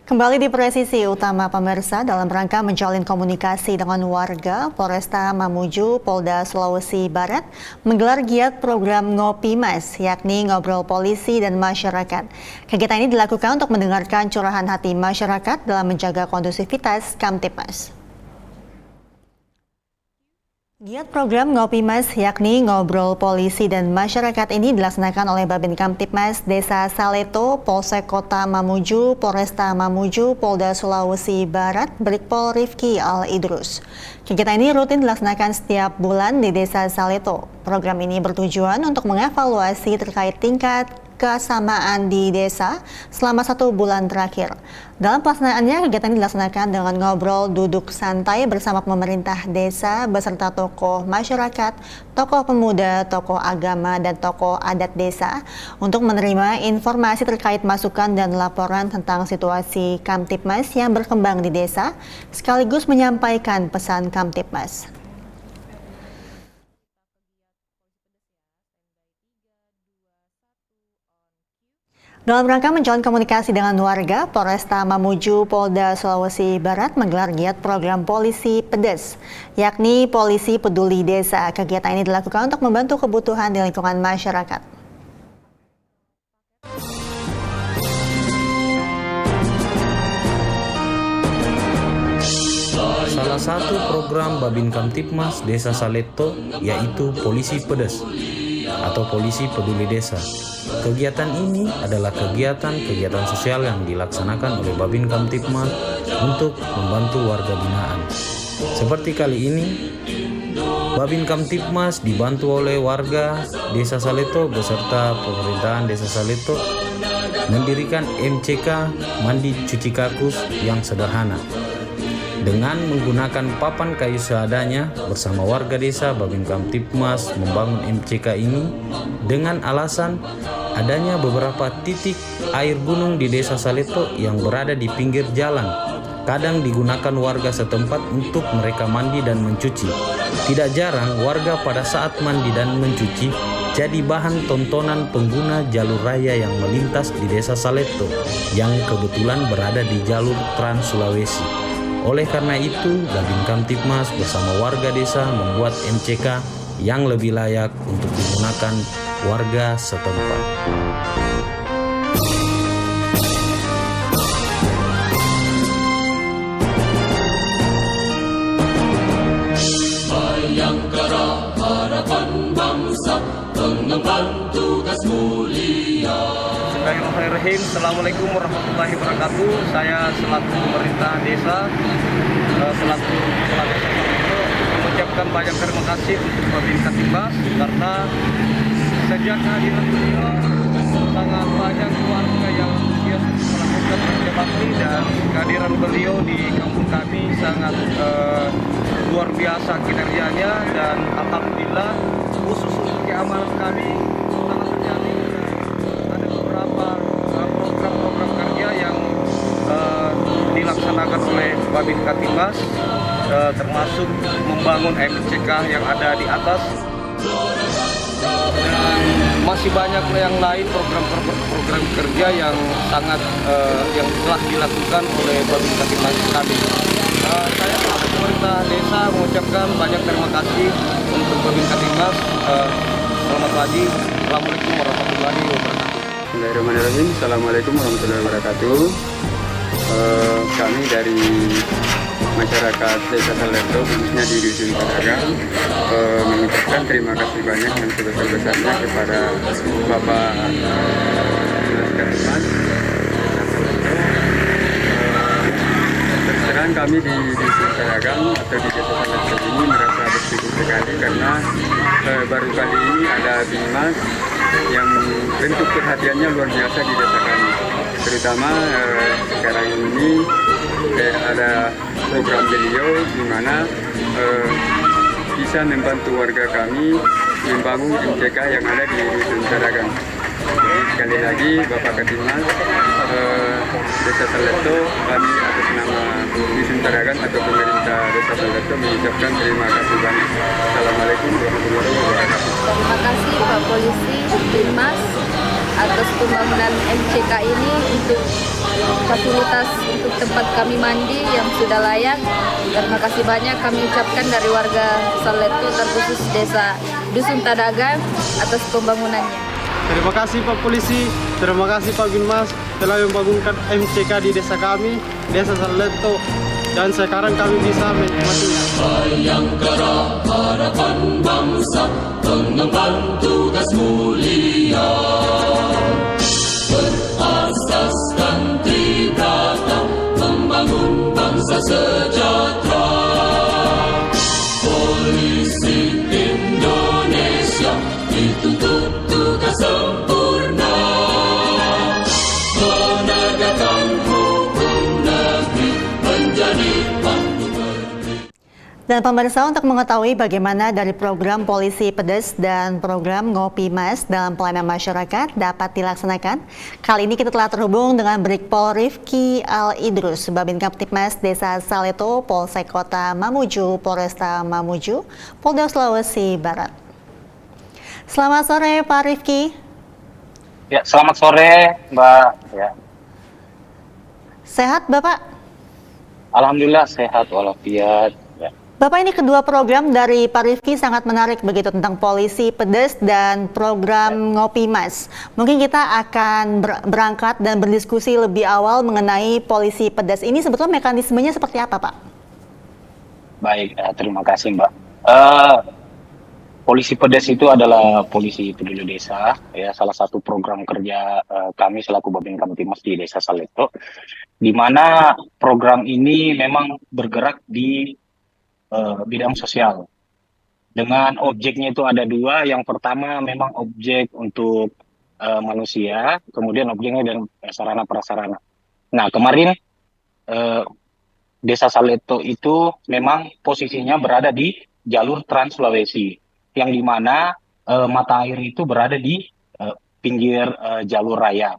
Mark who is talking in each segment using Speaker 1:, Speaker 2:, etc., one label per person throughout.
Speaker 1: Kembali di presisi utama pemirsa dalam rangka menjalin komunikasi dengan warga, Polresta Mamuju, Polda Sulawesi Barat menggelar giat program Ngopi Mas, yakni ngobrol polisi dan masyarakat. Kegiatan ini dilakukan untuk mendengarkan curahan hati masyarakat dalam menjaga kondusivitas Kamtipmas. Giat program Ngopi Mas, yakni ngobrol polisi dan masyarakat ini dilaksanakan oleh Babin Kamtipmas Desa Saleto, Polsek Kota Mamuju, Polresta Mamuju, Polda Sulawesi Barat, Brigpol Rifki Al-Idrus. Kegiatan ini rutin dilaksanakan setiap bulan di Desa Saleto. Program ini bertujuan untuk mengevaluasi terkait tingkat kesamaan di desa selama 1 bulan terakhir. Dalam pelaksanaannya, kegiatan ini dilaksanakan dengan ngobrol duduk santai bersama pemerintah desa beserta tokoh masyarakat, tokoh pemuda, tokoh agama, dan tokoh adat desa untuk menerima informasi terkait masukan dan laporan tentang situasi Kamtipmas yang berkembang di desa, sekaligus menyampaikan pesan Kamtipmas. Dalam rangka menjalin komunikasi dengan warga, Polresta Mamuju, Polda Sulawesi Barat menggelar giat program Polisi Pedes, yakni Polisi Peduli Desa. Kegiatan ini dilakukan untuk membantu kebutuhan di lingkungan masyarakat.
Speaker 2: Salah satu program Babin Kamtipmas Desa Saleto yaitu Polisi Pedes atau Polisi Peduli Desa. Kegiatan ini adalah kegiatan sosial yang dilaksanakan oleh Babin Kamtipmas untuk membantu warga binaan. Seperti kali ini, Babin Kamtipmas dibantu oleh warga Desa Saleto beserta pemerintahan Desa Saleto mendirikan MCK mandi cuci kakus yang sederhana. Dengan menggunakan papan kayu seadanya bersama warga desa, Babin Kamtipmas membangun MCK ini dengan alasan adanya beberapa titik air gunung di Desa Saleto yang berada di pinggir jalan. Kadang digunakan warga setempat untuk mereka mandi dan mencuci. Tidak jarang warga pada saat mandi dan mencuci jadi bahan tontonan pengguna jalur raya yang melintas di Desa Saleto yang kebetulan berada di jalur Trans Sulawesi. Oleh karena itu, Babin Kamtipmas bersama warga desa membuat MCK yang lebih layak untuk digunakan warga setempat.
Speaker 3: Bayangkara harapan bangsa, pengemban tugas mulia.
Speaker 4: Bismillahirrahmanirrahim. Assalamualaikum warahmatullahi wabarakatuh. Saya selaku pemerintah desa, selaku kepala desa Saleto mengucapkan banyak terima kasih untuk Babin Kamtipmas karena sejak kehadiran beliau sangat banyak warga yang antusias melakukan kerja bakti, dan kehadiran beliau di kampung kami sangat luar biasa kinerjanya, dan alhamdulillah khusus untuk keamanan kami telah terjadi ada beberapa program-program kerja yang dilaksanakan oleh Babin Kamtipmas, termasuk membangun MCK yang ada di atas, dan masih banyak yang lain program kerja yang sangat yang telah dilakukan oleh Babin Kamtipmas kami. Saya selaku pemerintah desa mengucapkan banyak terima kasih untuk Babin Kamtipmas. Selamat pagi. Assalamualaikum warahmatullahi wabarakatuh.
Speaker 5: Bismillahirrahmanirrahim. Assalamualaikum warahmatullahi wabarakatuh. Kami dari masyarakat Desa Saleto, khususnya di Dusun Pedagang, mengucapkan terima kasih banyak yang sebesar-besarnya kepada Bapak Kamtipmas. Terus terang kami di Dusun Pedagang atau di Desa Saleto ini merasa bersyukur sekali karena baru kali ini ada Bimas yang bentuk perhatiannya luar biasa di desa kami. Terutama sekarang ini ada program beliau di mana bisa membantu warga kami membangun MCK yang ada di Dusun Pedagang. Jadi sekali lagi Bapak Kamtipmas Desa Saleto, kami atas nama Dusun Pedagang atau pemerintah Desa Saleto mengucapkan terima kasih banyak. Assalamualaikum warahmatullahi wabarakatuh.
Speaker 6: Terima kasih Pak Polisi Kamtipmas atas pembangunan MCK ini untuk fasilitas untuk tempat kami mandi yang sudah layak. Terima kasih banyak kami ucapkan dari warga Saleto, terkhusus desa Dusun Tadagan atas pembangunannya.
Speaker 7: Terima kasih Pak Polisi, terima kasih Pak Binmas telah membangunkan MCK di desa kami, desa Saleto, dan sekarang kami bisa menikmatinya.
Speaker 3: Bayangkara harapan bangsa, pengemban tugas mulia, berasaskan tribrata, membangun bangsa sejahtera. Polisi Indonesia dituntut tugas sempurna, menegakkan hukum negeri, menjadi pandu negeri.
Speaker 1: Dan pemirsa, untuk mengetahui bagaimana dari program Polisi Pedes dan program Ngopi Mas dalam pelayanan masyarakat dapat dilaksanakan, kali ini kita telah terhubung dengan Brigpol Rifki Al-Idrus, Babin Kamtipmas Desa Saleto, Polsek Kota Mamuju, Polresta Mamuju, Polda Sulawesi Barat. Selamat sore Pak Rifki.
Speaker 8: Ya, selamat sore Mbak. Ya.
Speaker 1: Sehat Bapak?
Speaker 8: Alhamdulillah sehat walafiat. Ya.
Speaker 1: Bapak, ini kedua program dari Pak Rifki sangat menarik begitu tentang Polisi Pedes dan program Ngopi Mas. Mungkin kita akan berangkat dan berdiskusi lebih awal mengenai Polisi Pedes. Ini sebetulnya mekanismenya seperti apa Pak?
Speaker 8: Baik, terima kasih Mbak. Polisi Pedes itu adalah polisi peduli desa, ya, salah satu program kerja kami selaku Babin Kamtipmas di Desa Saleto, di mana program ini memang bergerak di bidang sosial. Dengan objeknya itu ada dua. Yang pertama memang objek untuk manusia, kemudian objeknya dan sarana prasarana. Nah, kemarin Desa Saleto itu memang posisinya berada di jalur Trans Sulawesi, yang dimana mata air itu berada di pinggir jalur raya.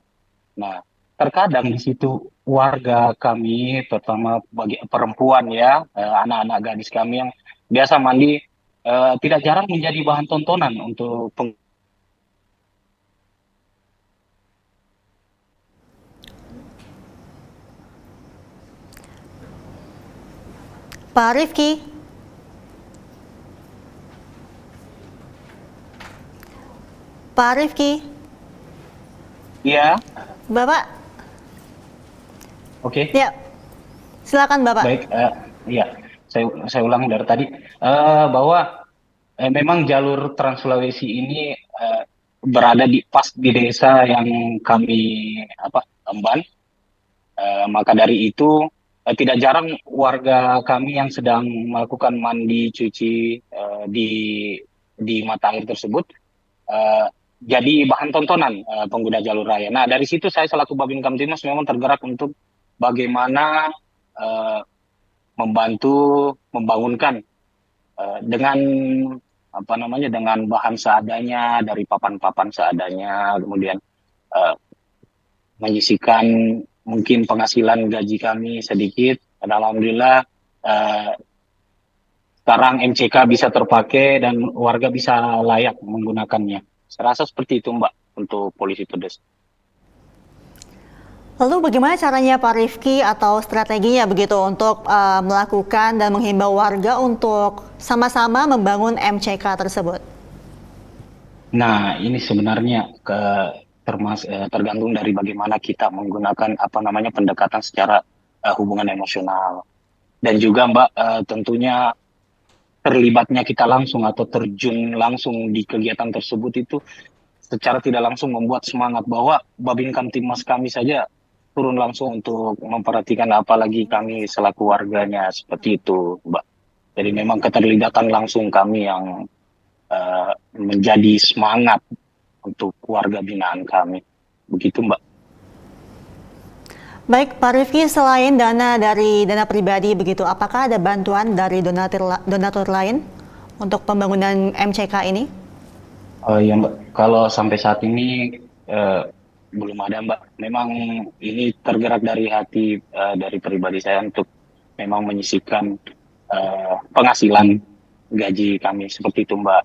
Speaker 8: Nah, terkadang di situ warga kami, terutama bagi perempuan ya, anak-anak gadis kami yang biasa mandi, tidak jarang menjadi bahan tontonan untuk
Speaker 1: Pak Rifki. Pak Rifki.
Speaker 8: ya.
Speaker 1: Bapak.
Speaker 8: Oke.
Speaker 1: Ya, silakan Bapak.
Speaker 8: Baik, ya, saya ulang dari tadi bahwa memang jalur Trans Sulawesi ini berada pas di desa yang kami emban. Maka dari itu tidak jarang warga kami yang sedang melakukan mandi cuci di mata air tersebut jadi bahan tontonan pengguna jalur raya. Nah, dari situ saya selaku Babin Kamtipmas memang tergerak untuk bagaimana membantu membangunkan dengan dengan bahan seadanya, dari papan-papan seadanya, kemudian menyisihkan mungkin penghasilan gaji kami sedikit. Dan alhamdulillah sekarang MCK bisa terpakai dan warga bisa layak menggunakannya. Saya rasa seperti itu Mbak untuk Polisi Pedes.
Speaker 1: Lalu bagaimana caranya Pak Rifki atau strateginya begitu untuk melakukan dan menghimbau warga untuk sama-sama membangun MCK tersebut?
Speaker 8: Nah, ini sebenarnya tergantung dari bagaimana kita menggunakan pendekatan secara hubungan emosional. Dan juga Mbak, tentunya terlibatnya kita langsung atau terjun langsung di kegiatan tersebut itu secara tidak langsung membuat semangat bahwa Babin Kamtipmas kami saja turun langsung untuk memperhatikan, apalagi kami selaku warganya, seperti itu Mbak. Jadi memang keterlibatan langsung kami yang menjadi semangat untuk warga binaan kami. Begitu Mbak.
Speaker 1: Baik Pak Rifki, selain dana dari dana pribadi begitu, apakah ada bantuan dari donatur lain untuk pembangunan MCK ini?
Speaker 8: Ya Mbak, kalau sampai saat ini belum ada Mbak. Memang ini tergerak dari hati dari pribadi saya untuk memang menyisihkan penghasilan gaji kami, seperti itu Mbak.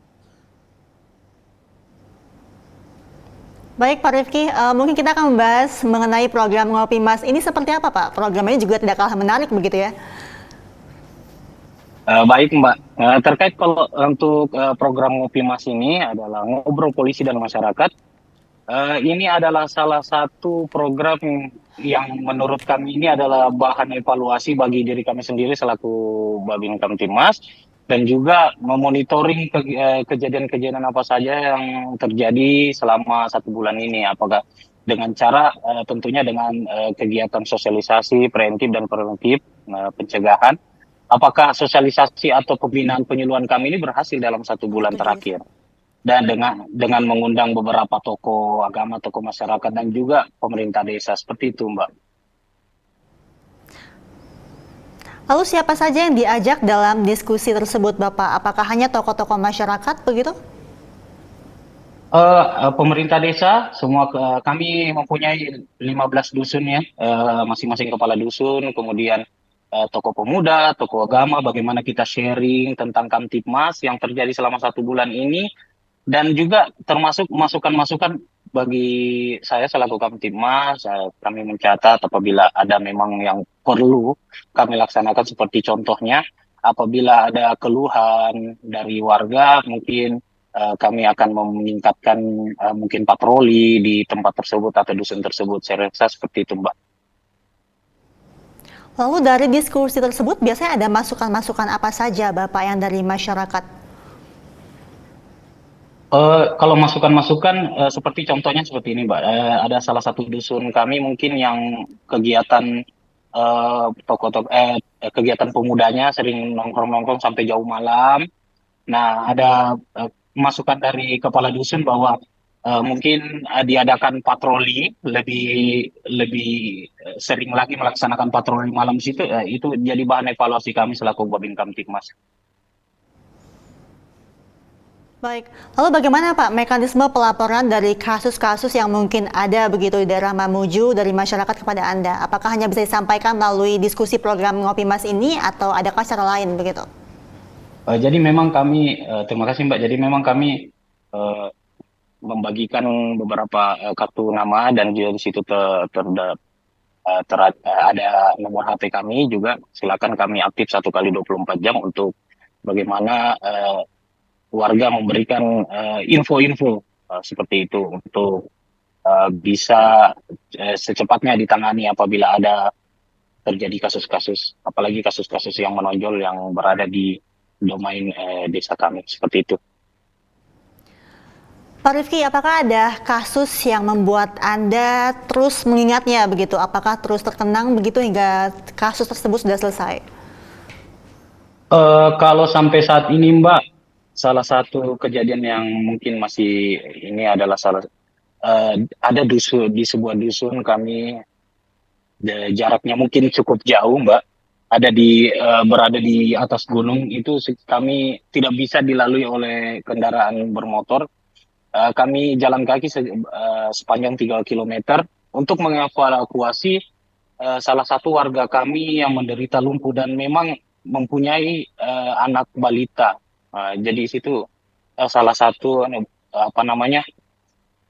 Speaker 1: Baik Pak Rifki, mungkin kita akan membahas mengenai program Ngopi Mas. Ini seperti apa Pak? Programnya juga tidak kalah menarik begitu ya?
Speaker 8: Baik Mbak, terkait kalau untuk program Ngopi Mas ini adalah ngobrol polisi dan masyarakat. Ini adalah salah satu program yang menurut kami ini adalah bahan evaluasi bagi diri kami sendiri selaku Babin Kamtibmas dan juga memonitoring kejadian-kejadian apa saja yang terjadi selama 1 bulan ini. Apakah dengan cara tentunya dengan kegiatan sosialisasi preventif dan preventif pencegahan. Apakah sosialisasi atau pembinaan penyuluhan kami ini berhasil dalam 1 bulan terakhir? Dan dengan mengundang beberapa tokoh agama, tokoh masyarakat, dan juga pemerintah desa seperti itu, Mbak.
Speaker 1: Lalu siapa saja yang diajak dalam diskusi tersebut Bapak? Apakah hanya tokoh-tokoh masyarakat begitu?
Speaker 8: Pemerintah desa, semua kami mempunyai 15 dusun ya, masing-masing kepala dusun, kemudian tokoh pemuda, tokoh agama, bagaimana kita sharing tentang Kamtibmas yang terjadi selama 1 bulan ini. Dan juga termasuk masukan-masukan bagi saya selaku Kamtibmas, kami mencatat apabila ada memang yang perlu kami laksanakan seperti contohnya apabila ada keluhan dari warga mungkin kami akan meningkatkan mungkin patroli di tempat tersebut atau dusun tersebut. Saya rasa seperti itu, Mbak.
Speaker 1: Lalu dari diskusi tersebut biasanya ada masukan-masukan apa saja Bapak yang dari masyarakat?
Speaker 8: Kalau masukan-masukan seperti contohnya seperti ini, Mbak. Ada salah satu dusun kami mungkin yang kegiatan kegiatan pemudanya sering nongkrong-nongkrong sampai jauh malam. Nah, ada masukan dari kepala dusun bahwa mungkin diadakan patroli lebih lebih sering lagi melaksanakan patroli malam di situ. Itu jadi bahan evaluasi kami selaku Babin Kamtibmas.
Speaker 1: Baik, lalu bagaimana Pak mekanisme pelaporan dari kasus-kasus yang mungkin ada begitu di daerah Mamuju dari masyarakat kepada Anda? Apakah hanya bisa disampaikan melalui diskusi program Ngopi Mas ini atau adakah cara lain begitu?
Speaker 8: Jadi memang kami, terima kasih Mbak, jadi memang kami membagikan beberapa kartu nama dan juga di situ ada nomor HP kami juga, silakan kami aktif 1 kali 24 jam untuk bagaimana warga memberikan info-info seperti itu untuk bisa secepatnya ditangani apabila ada terjadi kasus-kasus, apalagi kasus-kasus yang menonjol yang berada di domain desa kami, seperti itu.
Speaker 1: Pak Rifki, apakah ada kasus yang membuat Anda terus mengingatnya begitu? Apakah terus terkenang begitu hingga kasus tersebut sudah selesai?
Speaker 8: Kalau sampai saat ini Mbak, salah satu kejadian yang mungkin masih ini adalah ada dusun di sebuah dusun kami jaraknya mungkin cukup jauh Mbak, berada di atas gunung itu kami tidak bisa dilalui oleh kendaraan bermotor. Kami jalan kaki sepanjang 3 kilometer untuk mengevakuasi salah satu warga kami yang menderita lumpuh dan memang mempunyai anak balita. Jadi situ salah satu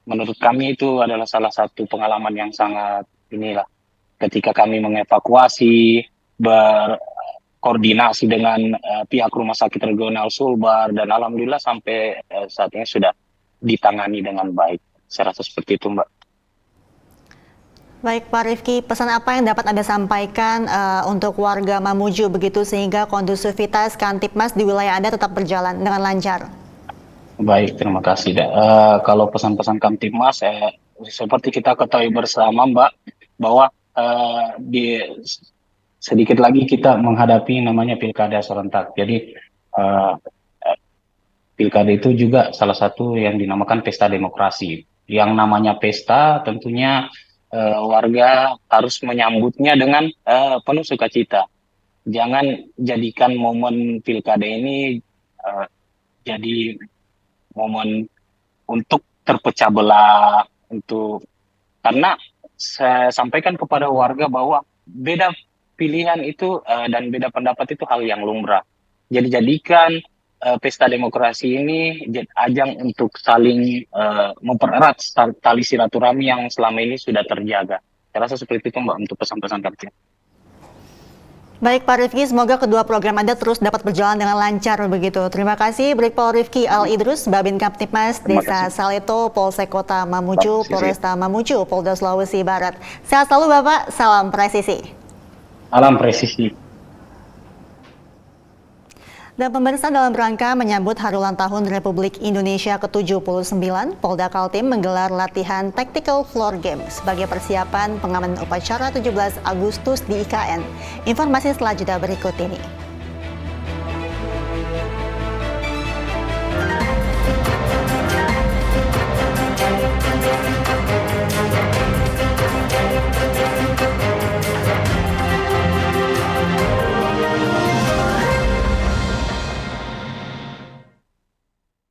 Speaker 8: menurut kami itu adalah salah satu pengalaman yang sangat inilah ketika kami mengevakuasi berkoordinasi dengan pihak Rumah Sakit Regional Sulbar dan alhamdulillah sampai saat ini sudah ditangani dengan baik. Saya rasa seperti itu, Mbak.
Speaker 1: Baik Pak Rifki, pesan apa yang dapat Anda sampaikan untuk warga Mamuju begitu sehingga kondusivitas Kamtibmas di wilayah Anda tetap berjalan dengan lancar?
Speaker 8: Baik, terima kasih. Kalau pesan-pesan Kamtibmas, seperti kita ketahui bersama Mbak, bahwa sedikit lagi kita menghadapi namanya pilkada serentak. Jadi pilkada itu juga salah satu yang dinamakan pesta demokrasi. Yang namanya pesta tentunya warga harus menyambutnya dengan penuh sukacita. Jangan jadikan momen pilkada ini jadi momen untuk terpecah belah, karena saya sampaikan kepada warga bahwa beda pilihan itu dan beda pendapat itu hal yang lumrah. Jadi jadikan pesta demokrasi ini ajang untuk saling mempererat tali silaturahmi yang selama ini sudah terjaga. Saya rasa seperti itu Mbak untuk pesan-pesan kami.
Speaker 1: Baik Pak Rifki, semoga kedua program Anda terus dapat berjalan dengan lancar begitu. Terima kasih Brigpol Rifki Al-Idrus, Babin Kamtipmas Desa Saleto, Polsek Kota Mamuju, Polresta Mamuju, Polda Sulawesi Barat. Sehat selalu Bapak, salam presisi.
Speaker 8: Salam presisi.
Speaker 1: Dan pemirsa, dalam rangka menyambut Hari Ulang Tahun Republik Indonesia ke-79, Polda Kaltim menggelar latihan Tactical Floor Game sebagai persiapan pengamanan upacara 17 Agustus di IKN. Informasi setelah jeda berikut ini.